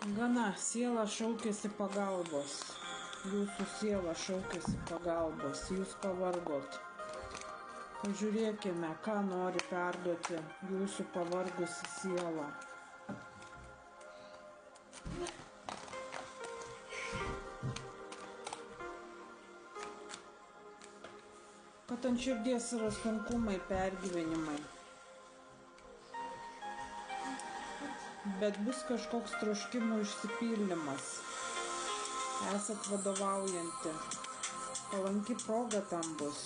Gana, siela šaukėsi pagalbos. Jūsų siela šaukėsi pagalbos. Jūs pavargot. Pažiūrėkime, ką nori perduoti jūsų pavargusi siela. Kad ant širdies yra sunkumai, pergyvenimai. Bet bus kažkoks troškimų išsipildymas. Esat vadovaujanti. Palanki proga tam bus.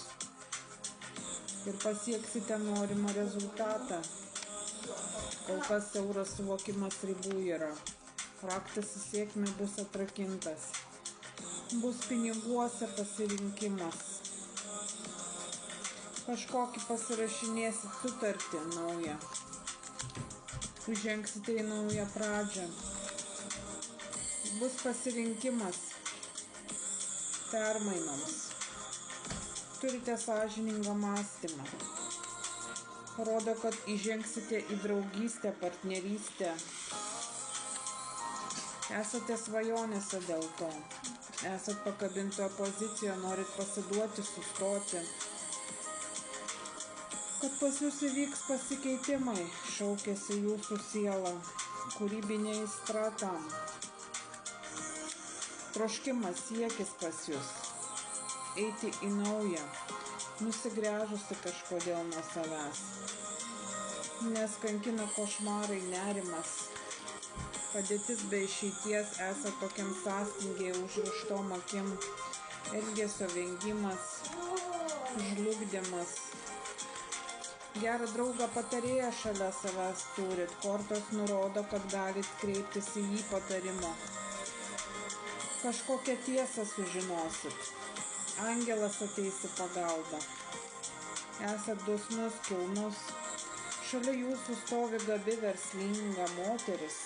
Ir pasieksite norimą rezultatą. Kol kas siauras suvokimas ribų yra. Raktas į sėkmę bus atrakintas. Bus piniguose pasirinkimas. Kažkokį pasirašinėsit sutartį naują. Žengsite į naują pradžią. Bus pasirinkimas permainoms. Turite sąžiningą mąstymą. Rodo, kad įžengsite į draugystę, partnerystę. Esate svajonėse dėl to. Esat pakabintoje pozicijoje, norit pasiduoti, sustoti. Kad pas jūs įvyks pasikeitimai, šaukėsi jūsų siela, kūrybinė aistra tam. Troškimas, siekis pas jūs, eiti į naują, nusigręžusi kažkodėl nuo savęs. Nes kankina košmarai, nerimas, padėtis be išeities, esat tokiam sąstingiai, užrištom akim, elgesio vengimas, žlugdymas. Gerą draugą patarėją šalia savęs turit, kortos nurodo, kad galit kreiptis į jį patarimo. Kažkokią tiesą sužinosit. Angelas ateis į pagalbą. Esat dosnus, kilnus. Šalia jūsų stovi gabi, verslinga moteris.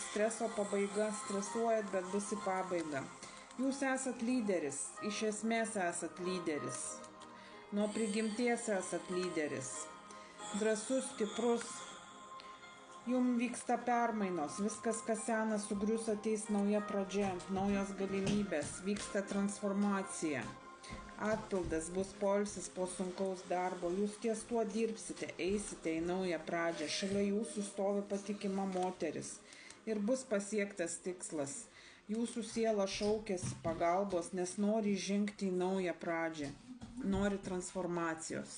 Streso pabaiga, stresuojat, bet bus į pabaigą. Jūs esat lyderis, iš esmės esat lyderis. Nuo prigimties esat lyderis. Drąsus, stiprus. Jum vyksta permainos. Viskas, kas senas, sugrius, ateis nauja pradžia, naujos galimybės. Vyksta transformacija. Atpildas, bus poilsis po sunkaus darbo. Jūs ties tuo dirbsite, eisite į naują pradžią. Šalia jūsų stovi patikima moteris. Ir bus pasiektas tikslas. Jūsų siela šaukėsi pagalbos, nes nori žengti į naują pradžią. Nori transformacijos.